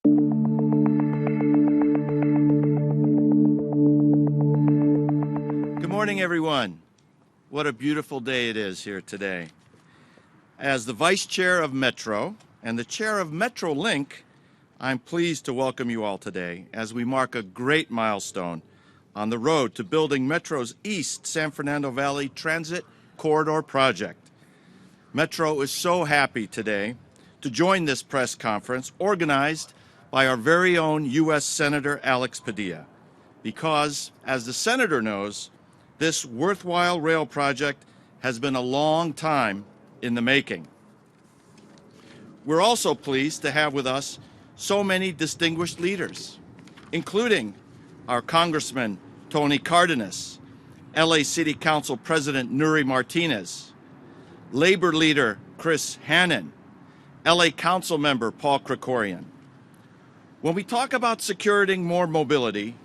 Good morning, everyone. What a beautiful day it is here today. As the Vice Chair of Metro and the Chair of MetroLink, I'm pleased to welcome you all today as we mark a great milestone on the road to building Metro's East San Fernando Valley Transit Corridor project. Metro is so happy today to join this press conference organized by our very own U.S. Senator Alex Padilla, because, as the Senator knows, this worthwhile rail project has been a long time in the making. We're also pleased to have with us so many distinguished leaders, including our Congressman Tony Cardenas, LA City Council President Nury Martinez, Labor Leader Chris Hannan, LA Council Member Paul Krikorian. When we talk about securing more mobility,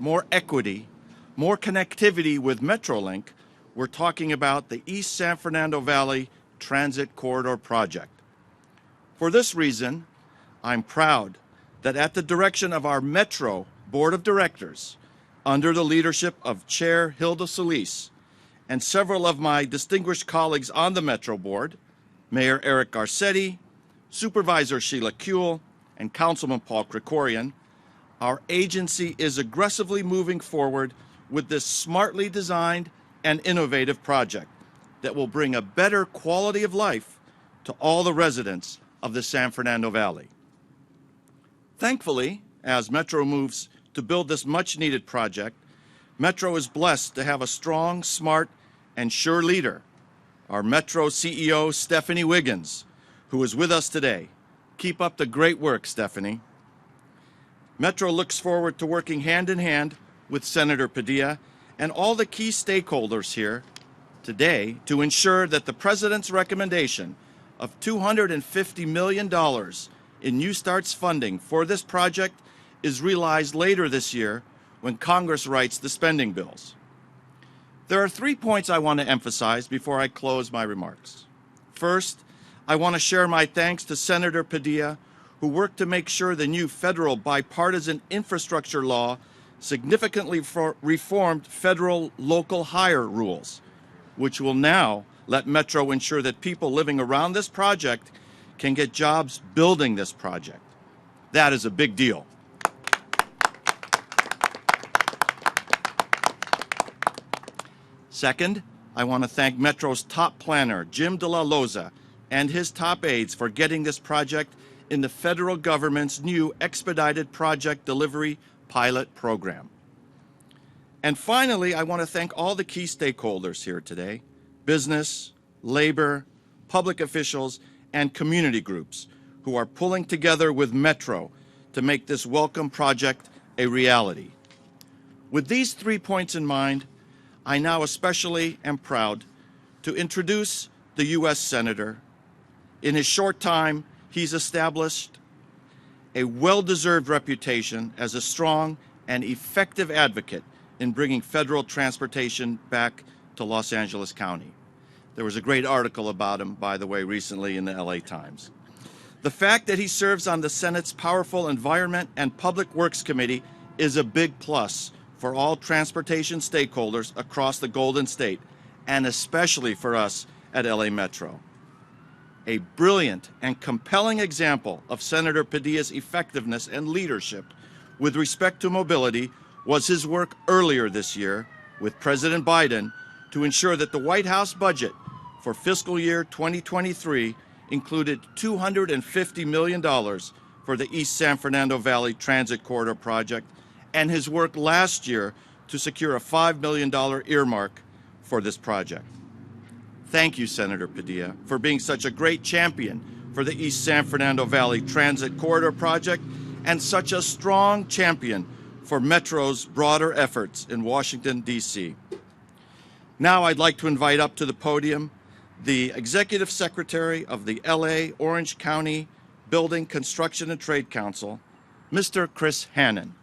more equity, more connectivity with MetroLink, we're talking about the East San Fernando Valley Transit Corridor project. For this reason, I'm proud that at the direction of our Metro Board of Directors, under the leadership of Chair Hilda Solis and several of my distinguished colleagues on the Metro Board, Mayor Eric Garcetti, Supervisor Sheila Kuehl, and Councilman Paul Krikorian, our agency is aggressively moving forward with this smartly designed and innovative project that will bring a better quality of life to all the residents of the San Fernando Valley. Thankfully, as Metro moves to build this much-needed project, Metro is blessed to have a strong, smart, and sure leader, our Metro CEO, Stephanie Wiggins, who is with us today. Keep up the great work, Stephanie. Metro looks forward to working hand in hand with Senator Padilla and all the key stakeholders here today to ensure that the President's recommendation of $250 million in New Start's funding for this project is realized later this year when Congress writes the spending bills. There are 3 points I want to emphasize before I close my remarks. First, I want to share my thanks to Senator Padilla, who worked to make sure the new federal bipartisan infrastructure law significantly reformed federal local hire rules, which will now let Metro ensure that people living around this project can get jobs building this project. That is a big deal. Second, I want to thank Metro's top planner, Jim De La Loza, and his top aides for getting this project in the federal government's new Expedited Project Delivery Pilot Program. And finally, I want to thank all the key stakeholders here today, business, labor, public officials, and community groups who are pulling together with Metro to make this welcome project a reality. With these 3 points in mind, I now especially am proud to introduce the U.S. Senator. In his short time, he's established a well-deserved reputation as a strong and effective advocate in bringing federal transportation back to Los Angeles County. There was a great article about him, by the way, recently in the LA Times. The fact that he serves on the Senate's powerful Environment and Public Works Committee is a big plus for all transportation stakeholders across the Golden State, and especially for us at LA Metro. A brilliant and compelling example of Senator Padilla's effectiveness and leadership with respect to mobility was his work earlier this year with President Biden to ensure that the White House budget for fiscal year 2023 included $250 million for the East San Fernando Valley Transit Corridor project, and his work last year to secure a $5 million earmark for this project. Thank you, Senator Padilla, for being such a great champion for the East San Fernando Valley Transit Corridor project and such a strong champion for Metro's broader efforts in Washington, D.C. Now I'd like to invite up to the podium the Executive Secretary of the L.A. Orange County Building, Construction, and Trade Council, Mr. Chris Hannan.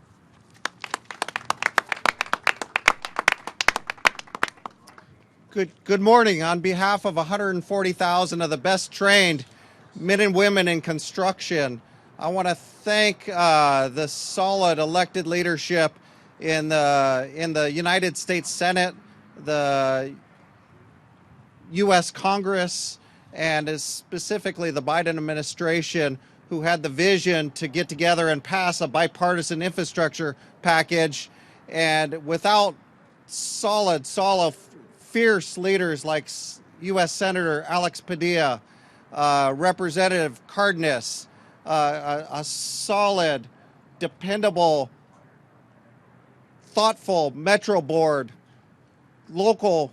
Good morning. On behalf of 140,000 of the best trained men and women in construction, I want to thank the solid elected leadership in the United States Senate, the U.S. Congress, and specifically the Biden administration, who had the vision to get together and pass a bipartisan infrastructure package. And without solid, fierce leaders like U.S. Senator Alex Padilla, Representative Cardenas, a solid, dependable, thoughtful Metro Board, local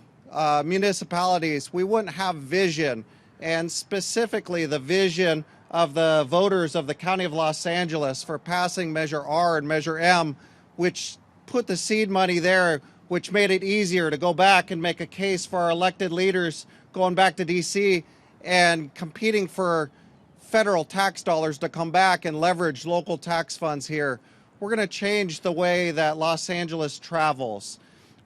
municipalities, we wouldn't have vision, and specifically the vision of the voters of the County of Los Angeles for passing Measure R and Measure M, which put the seed money there, which made it easier to go back and make a case for our elected leaders going back to D.C. and competing for federal tax dollars to come back and leverage local tax funds here. We're going to change the way that Los Angeles travels.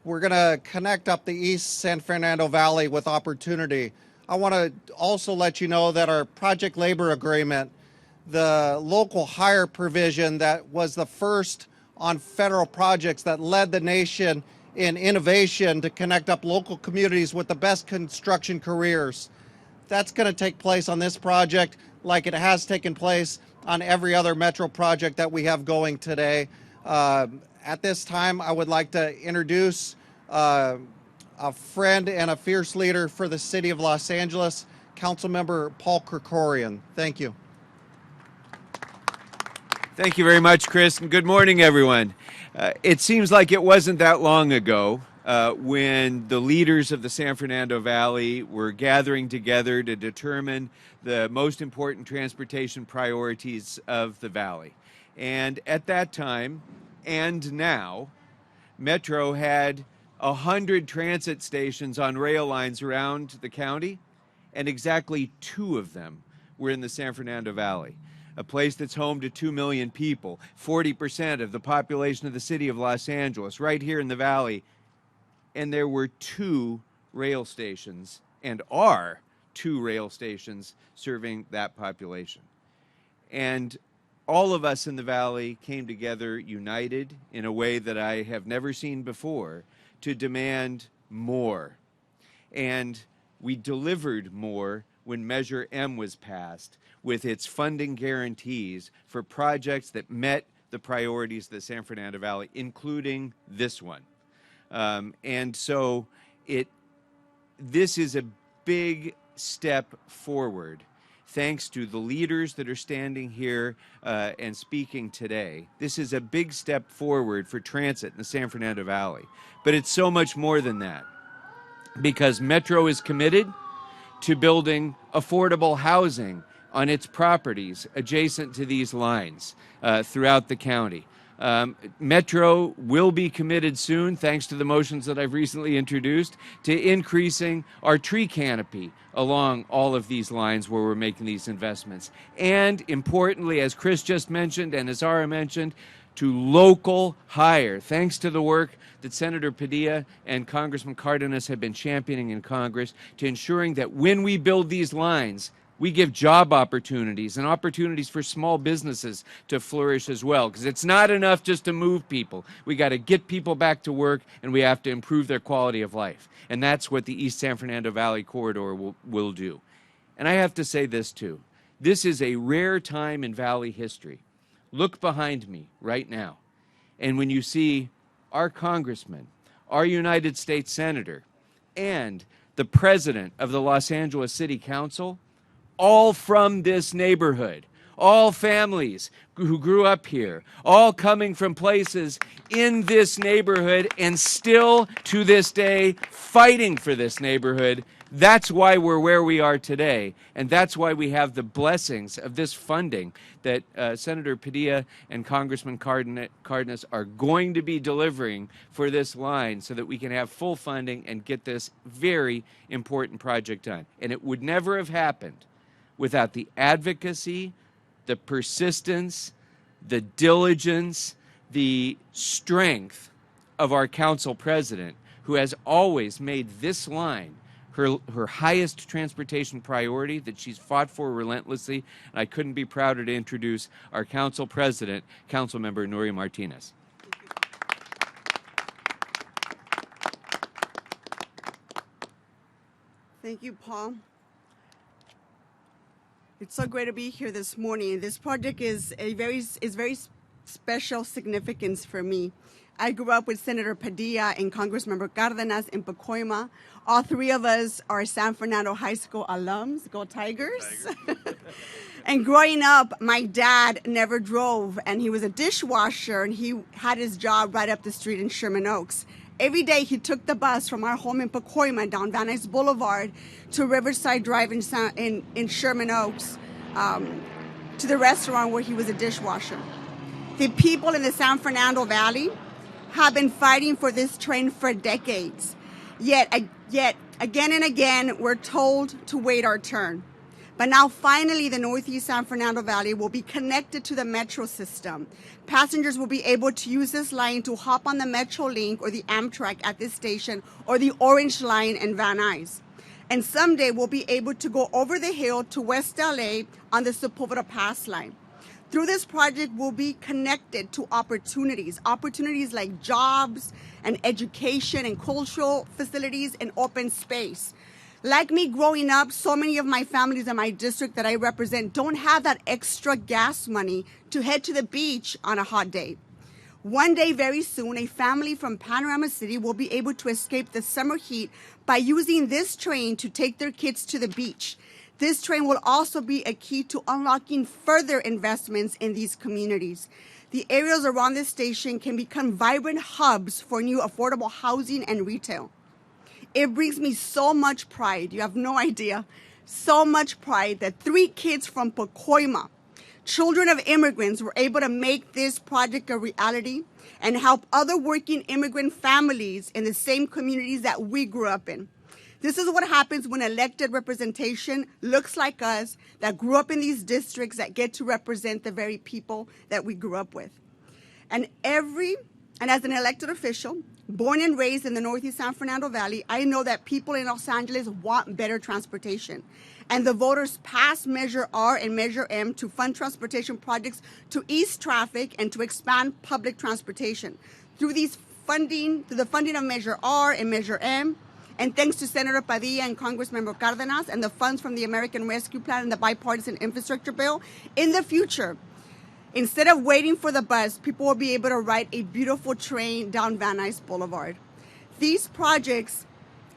We're going to connect up the East San Fernando Valley with opportunity. I want to also let you know that our project labor agreement, the local hire provision that was the first on federal projects that led the nation in innovation to connect up local communities with the best construction careers, that's going to take place on this project like it has taken place on every other metro project that we have going today. At this time, I would like to introduce a friend and a fierce leader for the city of Los Angeles, Councilmember Paul Krikorian. Thank you. Thank you very much, Chris, and good morning, everyone. It seems like it wasn't that long ago when the leaders of the San Fernando Valley were gathering together to determine the most important transportation priorities of the valley. And at that time, and now, Metro had 100 transit stations on rail lines around the county, and exactly 2 of them were in the San Fernando Valley, a place that's home to 2 million people, 40% of the population of the city of Los Angeles, right here in the valley. And there were 2 rail stations, and are 2 rail stations serving that population. And all of us in the valley came together united in a way that I have never seen before to demand more. And we delivered more when Measure M was passed with its funding guarantees for projects that met the priorities of the San Fernando Valley, including this one. And so this is a big step forward, thanks to the leaders that are standing here and speaking today. This is a big step forward for transit in the San Fernando Valley. But it's so much more than that, because Metro is committed to building affordable housing on its properties adjacent to these lines throughout the county. Metro will be committed soon, thanks to the motions that I've recently introduced, to increasing our tree canopy along all of these lines where we're making these investments. And importantly, as Chris just mentioned and as Zara mentioned, to local hire, thanks to the work that Senator Padilla and Congressman Cardenas have been championing in Congress, to ensuring that when we build these lines, we give job opportunities and opportunities for small businesses to flourish as well, because it's not enough just to move people. We got to get people back to work, and we have to improve their quality of life. And that's what the East San Fernando Valley Corridor will do. And I have to say this too. This is a rare time in Valley history. Look behind me right now, and when you see our congressman, our United States Senator, and the president of the Los Angeles City Council, all from this neighborhood, all families who grew up here, all coming from places in this neighborhood and still to this day fighting for this neighborhood. That's why we're where we are today, and that's why we have the blessings of this funding that Senator Padilla and Congressman Cardenas are going to be delivering for this line so that we can have full funding and get this very important project done. And it would never have happened without the advocacy, the persistence, the diligence, the strength of our council president, who has always made this line her highest transportation priority that she's fought for relentlessly, and I couldn't be prouder to introduce our council president, Councilmember Nuria Martinez. Thank you, Paul. It's so great to be here this morning. This project is very special significance for me. I grew up with Senator Padilla and Congressmember Cárdenas in Pacoima. All three of us are San Fernando High School alums. Go Tigers. And growing up, my dad never drove, and he was a dishwasher, and he had his job right up the street in Sherman Oaks. Every day he took the bus from our home in Pacoima down Van Nuys Boulevard to Riverside Drive in Sherman Oaks to the restaurant where he was a dishwasher. The people in the San Fernando Valley have been fighting for this train for decades. Yet again and again, we're told to wait our turn. But now finally, the Northeast San Fernando Valley will be connected to the metro system. Passengers will be able to use this line to hop on the Metrolink or the Amtrak at this station or the Orange Line in Van Nuys. And someday we'll be able to go over the hill to West LA on the Sepulveda Pass line. Through this project, we'll be connected to opportunities like jobs and education and cultural facilities and open space. Like me growing up, so many of my families in my district that I represent don't have that extra gas money to head to the beach on a hot day. One day, very soon, a family from Panorama City will be able to escape the summer heat by using this train to take their kids to the beach. This train will also be a key to unlocking further investments in these communities. The areas around this station can become vibrant hubs for new affordable housing and retail. It brings me so much pride, you have no idea, so much pride that 3 kids from Pacoima, children of immigrants, were able to make this project a reality and help other working immigrant families in the same communities that we grew up in. This is what happens when elected representation looks like us, that grew up in these districts, that get to represent the very people that we grew up with. And as an elected official, born and raised in the Northeast San Fernando Valley, I know that people in Los Angeles want better transportation. And the voters passed Measure R and Measure M to fund transportation projects to ease traffic and to expand public transportation. Through the funding of Measure R and Measure M, and thanks to Senator Padilla and Congressmember Cárdenas and the funds from the American Rescue Plan and the Bipartisan Infrastructure Bill, in the future, instead of waiting for the bus, people will be able to ride a beautiful train down Van Nuys Boulevard. These projects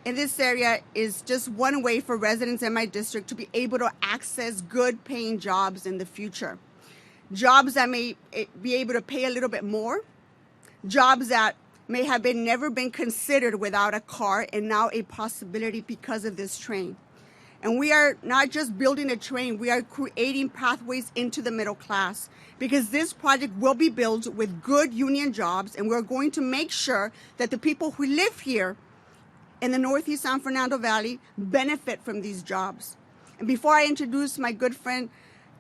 in this area is just one way for residents in my district to be able to access good paying jobs in the future. Jobs that may be able to pay a little bit more, jobs that may have never been considered without a car and now a possibility because of this train. And we are not just building a train, we are creating pathways into the middle class, because this project will be built with good union jobs, and we're going to make sure that the people who live here in the Northeast San Fernando Valley benefit from these jobs. And before I introduce my good friend,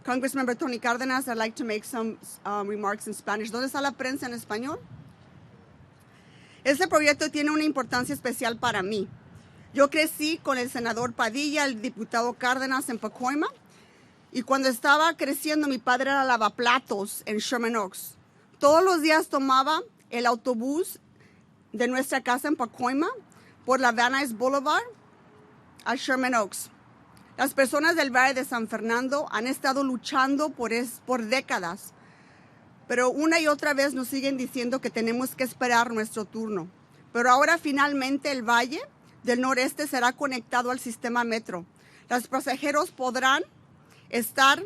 Congressmember Tony Cárdenas, I'd like to make some remarks in Spanish. ¿Dónde está la prensa en español? Este proyecto tiene una importancia especial para mí. Yo crecí con el senador Padilla, el diputado Cárdenas en Pacoima, y cuando estaba creciendo mi padre era lavaplatos en Sherman Oaks. Todos los días tomaba el autobús de nuestra casa en Pacoima por la Van Nuys Boulevard a Sherman Oaks. Las personas del Valle de San Fernando han estado luchando por décadas, pero una y otra vez nos siguen diciendo que tenemos que esperar nuestro turno. Pero ahora finalmente el Valle del Noreste será conectado al sistema metro. Los pasajeros podrán estar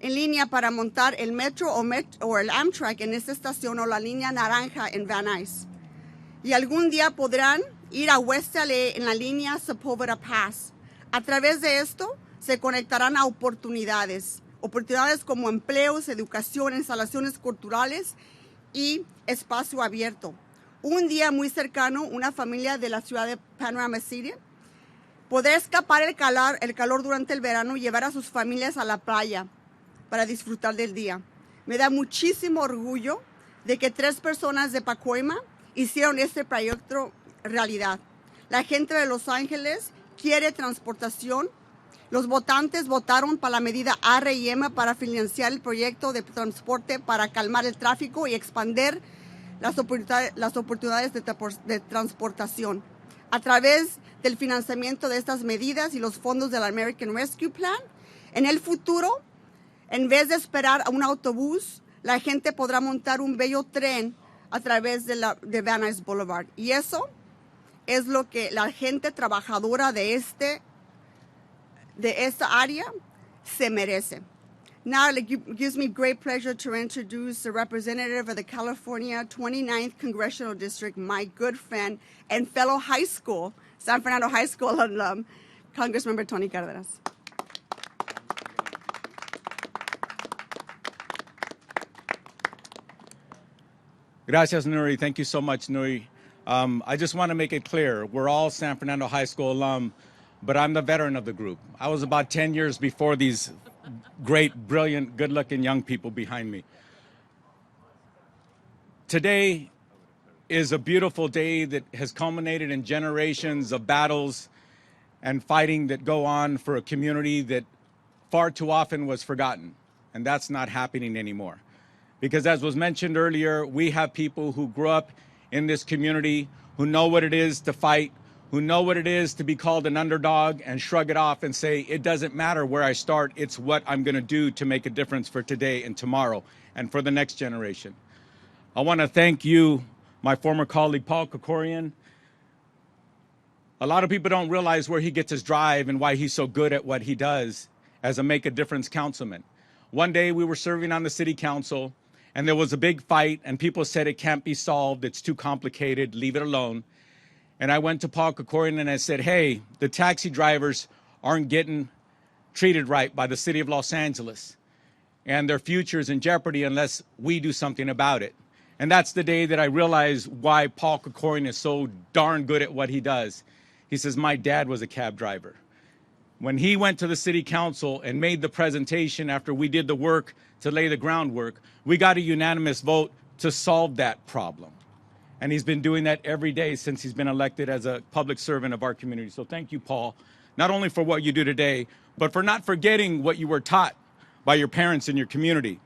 en línea para montar el metro o el Amtrak en esta estación o la línea naranja en Van Nuys. Y algún día podrán ir a West LA en la línea Sepulveda Pass. A través de esto se conectarán a oportunidades como empleos, educación, instalaciones culturales y espacio abierto. Un día muy cercano, una familia de la ciudad de Panorama City podrá escapar el calor durante el verano y llevar a sus familias a la playa para disfrutar del día. Me da muchísimo orgullo de que 3 personas de Pacoima hicieron este proyecto realidad. La gente de Los Ángeles quiere transportación. Los votantes votaron para la medida R y M para financiar el proyecto de transporte para calmar el tráfico y expandir las oportunidades de transportación. A través del financiamiento de estas medidas y los fondos del American Rescue Plan, en el futuro, en vez de esperar a un autobús, la gente podrá montar un bello tren a través de Van Nuys Boulevard. Y eso es lo que la gente trabajadora de esta área se merece. Now it gives me great pleasure to introduce the representative of the California 29th Congressional District, my good friend and fellow high school, San Fernando High School alum, Congressmember Tony Cárdenas. Gracias, Nuri. Thank you so much, Nuri. I just want to make it clear, we're all San Fernando High School alum, but I'm the veteran of the group. I was about 10 years before these great, brilliant, good-looking young people behind me. Today is a beautiful day that has culminated in generations of battles and fighting that go on for a community that far too often was forgotten, and that's not happening anymore. Because as was mentioned earlier, we have people who grew up in this community who know what it is to fight, who know what it is to be called an underdog and shrug it off and say, it doesn't matter where I start, it's what I'm gonna do to make a difference for today and tomorrow and for the next generation. I wanna thank you, my former colleague, Paul Kokorian. A lot of people don't realize where he gets his drive and why he's so good at what he does as a make a difference councilman. One day we were serving on the city council and there was a big fight and people said it can't be solved, it's too complicated, leave it alone. And I went to Paul Kokorian and I said, hey, the taxi drivers aren't getting treated right by the city of Los Angeles and their future is in jeopardy unless we do something about it. And that's the day that I realized why Paul Kokorian is so darn good at what he does. He says, my dad was a cab driver. When he went to the city council and made the presentation after we did the work to lay the groundwork, we got a unanimous vote to solve that problem. And he's been doing that every day since he's been elected as a public servant of our community. So thank you, Paul, not only for what you do today, but for not forgetting what you were taught by your parents in your community.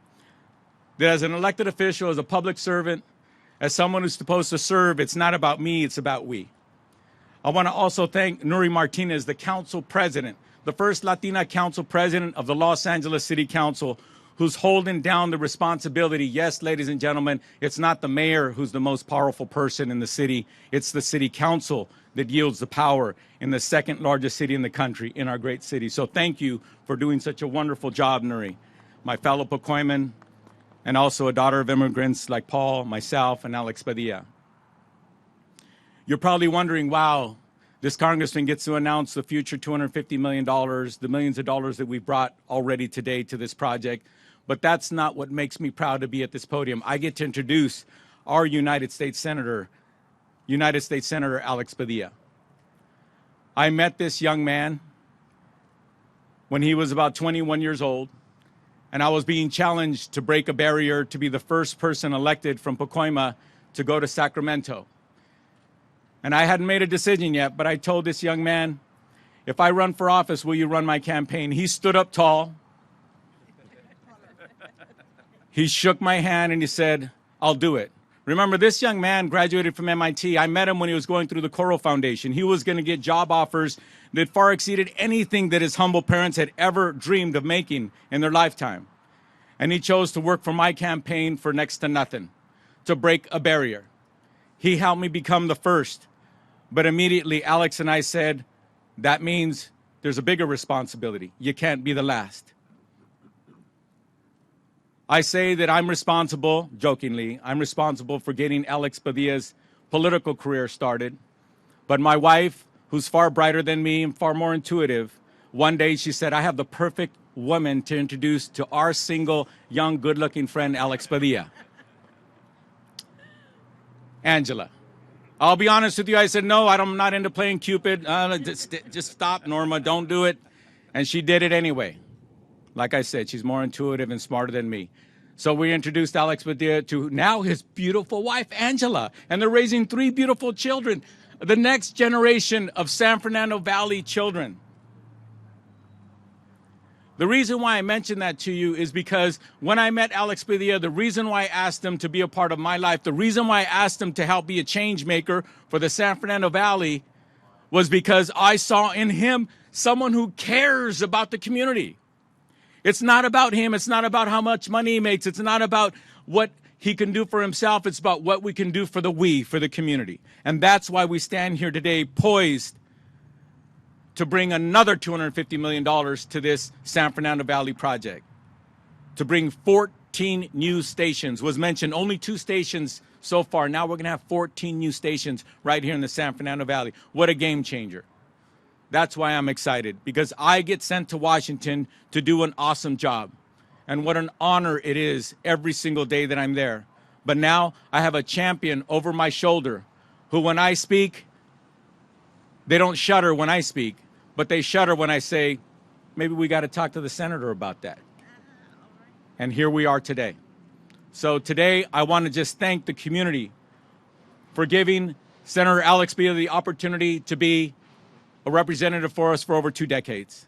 That as an elected official, as a public servant, as someone who's supposed to serve, it's not about me, it's about we. I want to also thank Nuri Martinez, the council president, the first Latina council president of the Los Angeles City Council, who's holding down the responsibility. Yes, ladies and gentlemen, it's not the mayor who's the most powerful person in the city. It's the city council that yields the power in the second largest city in the country, in our great city. So thank you for doing such a wonderful job, Nuri. My fellow Pacoiman, and also a daughter of immigrants like Paul, myself, and Alex Padilla. You're probably wondering, wow, this congressman gets to announce the future $250 million, the millions of dollars that we've brought already today to this project. But that's not what makes me proud to be at this podium. I get to introduce our United States Senator Alex Padilla. I met this young man when he was about 21 years old, and I was being challenged to break a barrier to be the first person elected from Pacoima to go to Sacramento. And I hadn't made a decision yet, but I told this young man, if I run for office, will you run my campaign? He stood up tall. He shook my hand and he said, I'll do it. Remember, this young man graduated from MIT. I met him when he was going through the Coral Foundation. He was going to get job offers that far exceeded anything that his humble parents had ever dreamed of making in their lifetime. And he chose to work for my campaign for next to nothing, to break a barrier. He helped me become the first. But immediately, Alex and I said, that means there's a bigger responsibility. You can't be the last. I say that I'm responsible, jokingly, I'm responsible for getting Alex Padilla's political career started. But my wife, who's far brighter than me and far more intuitive, one day she said, I have the perfect woman to introduce to our single, young, good-looking friend, Alex Padilla. Angela. I'll be honest with you, I said, no, I'm not into playing Cupid. Just stop, Norma, don't do it. And she did it anyway. Like I said, she's more intuitive and smarter than me. So we introduced Alex Padilla to now his beautiful wife, Angela. And they're raising 3 beautiful children. the next generation of San Fernando Valley children. The reason why I mention that to you is because when I met Alex Padilla, the reason why I asked him to be a part of my life, the reason why I asked him to help be a change maker for the San Fernando Valley was because I saw in him someone who cares about the community. It's not about him. It's not about how much money he makes. It's not about what he can do for himself. It's about what we can do for the community. And that's why we stand here today poised to bring another $250 million to this San Fernando Valley project. To bring 14 new stations. Was mentioned only 2 stations so far. Now we're going to have 14 new stations right here in the San Fernando Valley. What a game changer. That's why I'm excited, because I get sent to Washington to do an awesome job. And what an honor it is every single day that I'm there. But now I have a champion over my shoulder who, when I speak, they don't shudder when I speak, but they shudder when I say, maybe we got to talk to the senator about that. And here we are today. So today I want to just thank the community for giving Senator Alex Padilla the opportunity to be a representative for us for over 2 decades,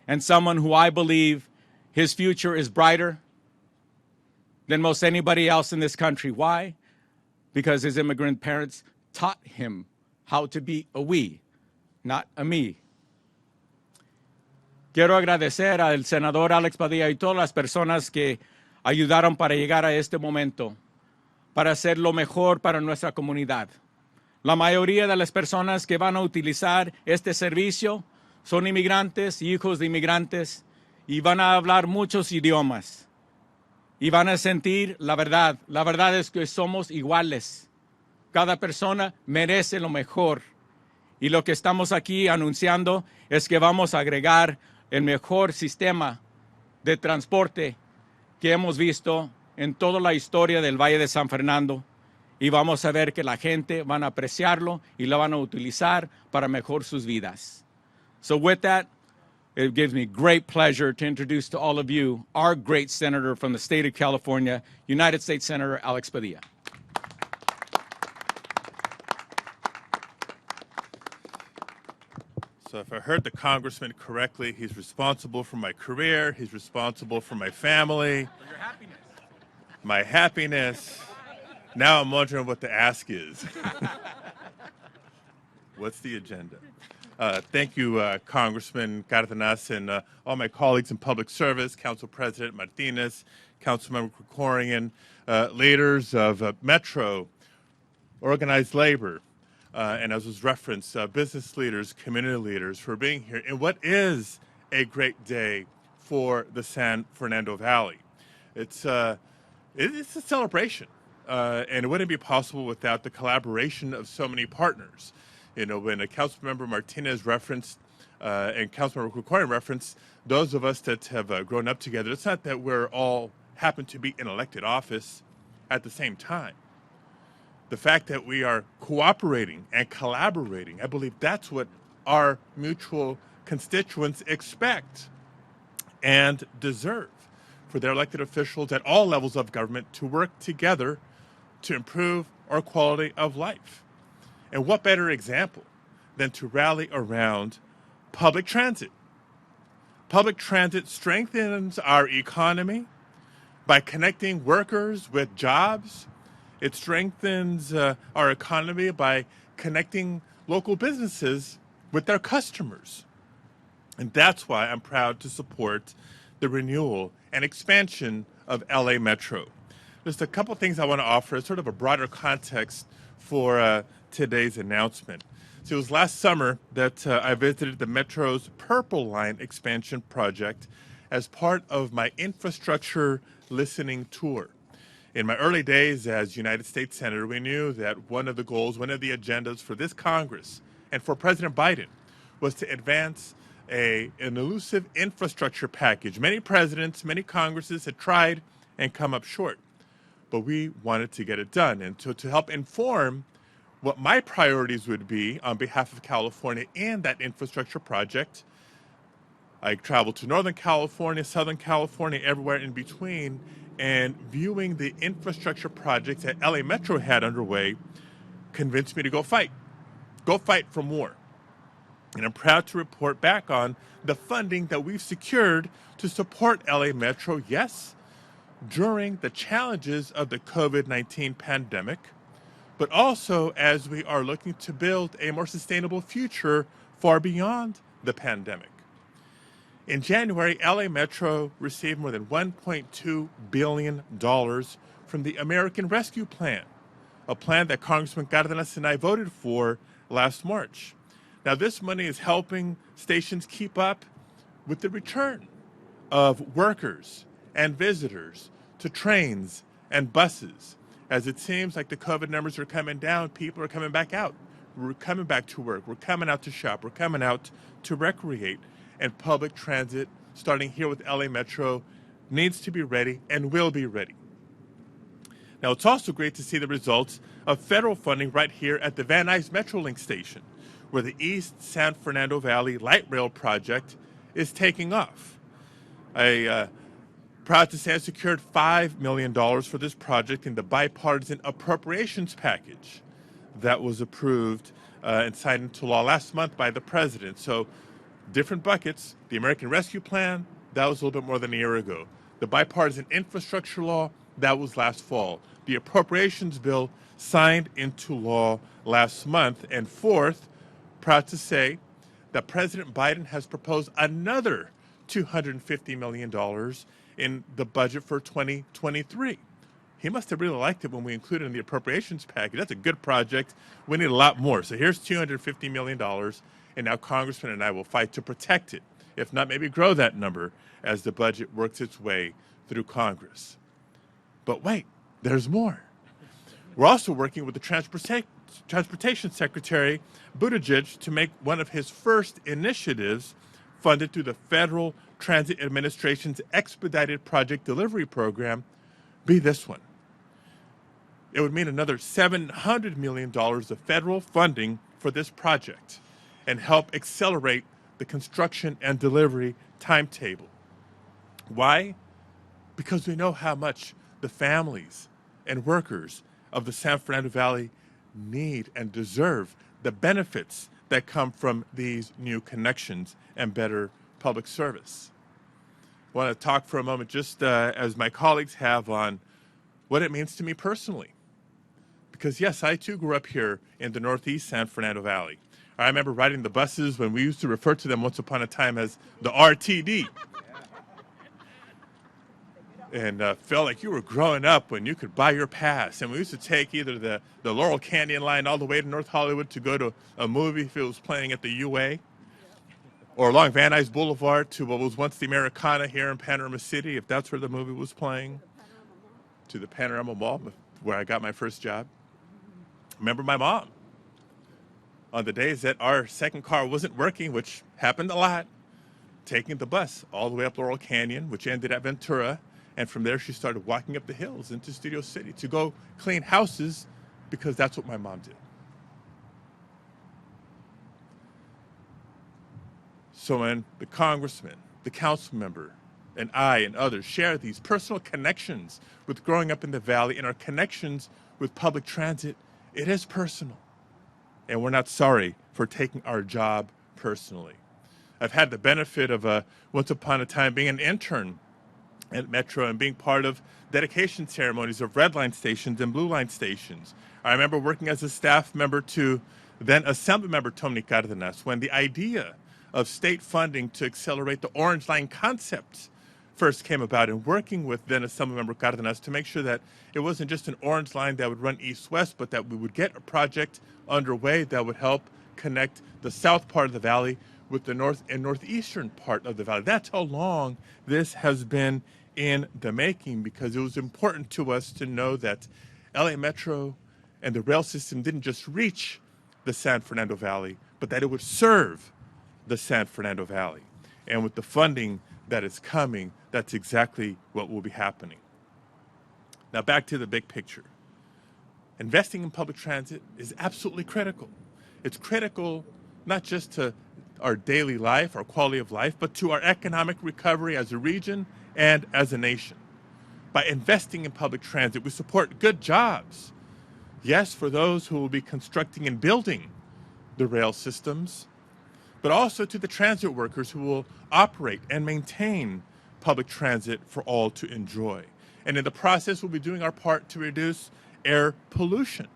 and someone who I believe his future is brighter than most anybody else in this country. Why? Because his immigrant parents taught him how to be a we, not a me. Quiero agradecer al senador Alex Padilla y todas las personas que ayudaron para llegar a este momento, para hacer lo mejor para nuestra comunidad. La mayoría de las personas que van a utilizar este servicio son inmigrantes, hijos de inmigrantes, y van a hablar muchos idiomas. Y van a sentir la verdad. La verdad es que somos iguales. Cada persona merece lo mejor. Y lo que estamos aquí anunciando es que vamos a agregar el mejor sistema de transporte que hemos visto en toda la historia del Valle de San Fernando. Y vamos a ver que la gente van a apreciarlo y lo van a utilizar para mejorar sus vidas. So with that, it gives me great pleasure to introduce to all of you our great senator from the state of California, United States Senator Alex Padilla. So if I heard the congressman correctly, he's responsible for my career, he's responsible for my family, For your happiness. my happiness. Now I'm wondering what the ask is. What's the agenda? Thank you, Congressman Cardenas, and all my colleagues in public service, Council President Martinez, Councilmember Krikorian, leaders of Metro, organized labor, and as was referenced, business leaders, community leaders for being here in what is a great day for the San Fernando Valley. It's a celebration. And it wouldn't be possible without the collaboration of so many partners. You know, when Councilmember Martinez referenced and Councilmember Krikorian referenced those of us that have grown up together, it's not that we're all happen to be in elected office at the same time. The fact that we are cooperating and collaborating, I believe that's what our mutual constituents expect and deserve for their elected officials at all levels of government to work together to improve our quality of life. And what better example than to rally around public transit? Public transit strengthens our economy by connecting workers with jobs. It strengthens our economy by connecting local businesses with their customers. And that's why I'm proud to support the renewal and expansion of LA Metro. Just a couple things I want to offer as sort of a broader context for today's announcement. So it was last summer that I visited the Metro's Purple Line expansion project as part of my infrastructure listening tour. In my early days as United States Senator, we knew that one of the goals, one of the agendas for this Congress and for President Biden was to advance an elusive infrastructure package. Many presidents, many Congresses had tried and come up short, but we wanted to get it done. And so to help inform what my priorities would be on behalf of California and that infrastructure project, I traveled to Northern California, Southern California, everywhere in between, and viewing the infrastructure projects that LA Metro had underway convinced me to go fight. go fight for more. And I'm proud to report back on the funding that we've secured to support LA Metro, yes, during the challenges of the COVID-19 pandemic, but also as we are looking to build a more sustainable future far beyond the pandemic. In January, LA Metro received more than $1.2 billion from the American Rescue Plan, a plan that Congressman Cardenas and I voted for last March. Now, this money is helping stations keep up with the return of workers and visitors to trains and buses. As it seems like the COVID numbers are coming down, people are coming back out. We're coming back to work. We're coming out to shop. We're coming out to recreate. And public transit, starting here with LA Metro, needs to be ready and will be ready. Now, it's also great to see the results of federal funding right here at the Van Nuys Metrolink station, where the East San Fernando Valley Light Rail project is taking off. Proud to say I secured $5 million for this project in the bipartisan appropriations package that was approved and signed into law last month by the president. So different buckets. The American Rescue Plan, that was a little bit more than a year ago. The bipartisan infrastructure law, that was last fall. The appropriations bill signed into law last month. And fourth, proud to say that President Biden has proposed another $250 million in the budget for 2023. He must have really liked it when we included it in the appropriations package. That's a good project. We need a lot more. So here's $250 million, and now Congressman and I will fight to protect it. If not, maybe grow that number as the budget works its way through Congress. But wait, there's more. We're also working with the Transportation Secretary, Buttigieg, to make one of his first initiatives funded through the Federal Transit Administration's Expedited Project Delivery Program be this one. It would mean another $700 million of federal funding for this project and help accelerate the construction and delivery timetable. Why? Because we know how much the families and workers of the San Fernando Valley need and deserve the benefits that come from these new connections and better public service. I want to talk for a moment, just as my colleagues have, on what it means to me personally. Because yes, I too grew up here in the Northeast San Fernando Valley. I remember riding the buses when we used to refer to them once upon a time as the RTD. And felt like you were growing up when you could buy your pass. And we used to take either the Laurel Canyon line all the way to North Hollywood to go to a movie if it was playing at the UA, or along Van Nuys Boulevard to what was once the Americana here in Panorama City, if that's where the movie was playing, to the Panorama Mall, where I got my first job. Remember my mom, on the days that our second car wasn't working, which happened a lot, taking the bus all the way up Laurel Canyon, which ended at Ventura. And from there, she started walking up the hills into Studio City to go clean houses, because that's what my mom did. So when the congressman, the council member, and I and others share these personal connections with growing up in the Valley and our connections with public transit, it is personal. And we're not sorry for taking our job personally. I've had the benefit of once upon a time being an intern at Metro and being part of dedication ceremonies of red line stations and blue line stations. I remember working as a staff member to then Assembly Member Tony Cardenas when the idea of state funding to accelerate the Orange Line concept first came about, and working with then Assemblymember Cardenas to make sure that it wasn't just an orange line that would run east-west, but that we would get a project underway that would help connect the south part of the valley with the north and northeastern part of the valley. That's how long this has been in the making, because it was important to us to know that LA Metro and the rail system didn't just reach the San Fernando Valley, but that it would serve the San Fernando Valley. And with the funding that is coming, that's exactly what will be happening. Now back to the big picture. Investing in public transit is absolutely critical. It's critical not just to our daily life, our quality of life, but to our economic recovery as a region and as a nation. By investing in public transit, we support good jobs. Yes, for those who will be constructing and building the rail systems, but also to the transit workers who will operate and maintain public transit for all to enjoy. And in the process, we'll be doing our part to reduce air pollution.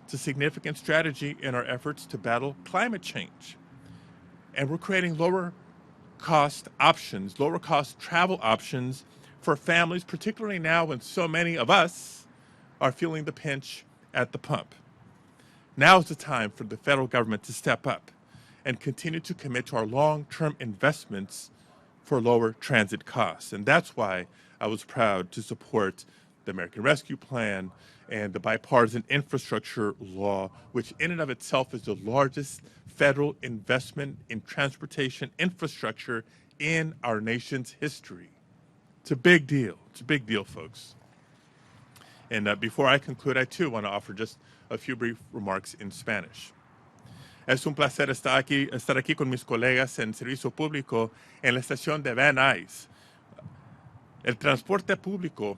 It's a significant strategy in our efforts to battle climate change. And we're creating lower cost options, lower cost travel options for families, particularly now when so many of us are feeling the pinch at the pump. Now is the time for the federal government to step up and continue to commit to our long-term investments for lower transit costs. And that's why I was proud to support the American Rescue Plan and the bipartisan infrastructure law, which in and of itself is the largest federal investment in transportation infrastructure in our nation's history. It's a big deal. It's a big deal, folks. And before I conclude, I too want to offer just a few brief remarks in Spanish. Es un placer estar aquí con mis colegas en servicio público en la estación de Van Nuys. El transporte público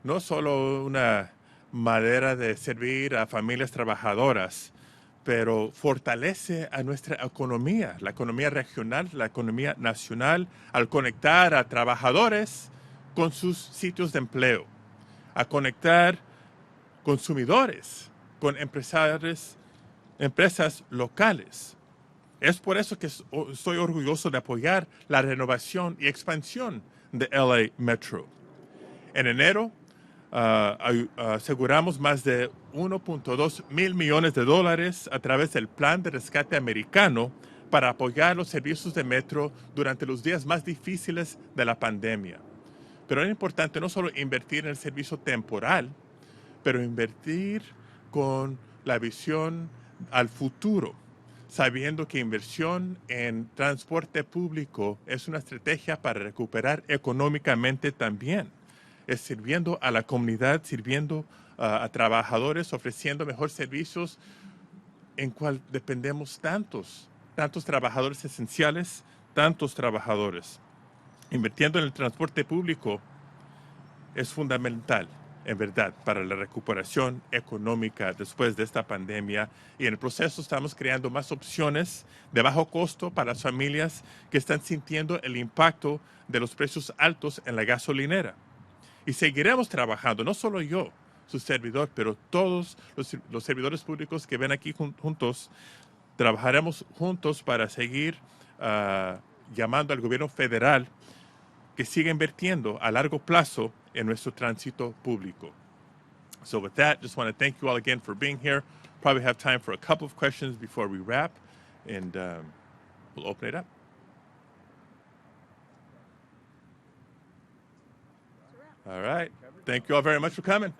no es solo una manera de servir a familias trabajadoras, pero fortalece a nuestra economía, la economía regional, la economía nacional, al conectar a trabajadores con sus sitios de empleo, a conectar consumidores con empresas locales. Es por eso que estoy orgulloso de apoyar la renovación y expansión de LA Metro. En enero aseguramos más de 1.2 mil millones de dólares a través del Plan de Rescate Americano para apoyar los servicios de metro durante los días más difíciles de la pandemia. Pero es importante no solo invertir en el servicio temporal, pero invertir con la visión al futuro, sabiendo que inversión en transporte público es una estrategia para recuperar económicamente también. Es sirviendo a la comunidad, sirviendo a trabajadores, ofreciendo mejores servicios en cual dependemos tantos trabajadores esenciales, tantos trabajadores. Invirtiendo en el transporte público es fundamental, en verdad, para la recuperación económica después de esta pandemia, y en el proceso estamos creando más opciones de bajo costo para las familias que están sintiendo el impacto de los precios altos en la gasolinera. Y seguiremos trabajando, no solo yo, su servidor, pero todos los servidores públicos que ven aquí juntos, trabajaremos juntos para seguir llamando al gobierno federal que siga invirtiendo a largo plazo en nuestro tránsito público. So with that, just want to thank you all again for being here. Probably have time for a couple of questions before we wrap, and we'll open it up. All right. Thank you all very much for coming.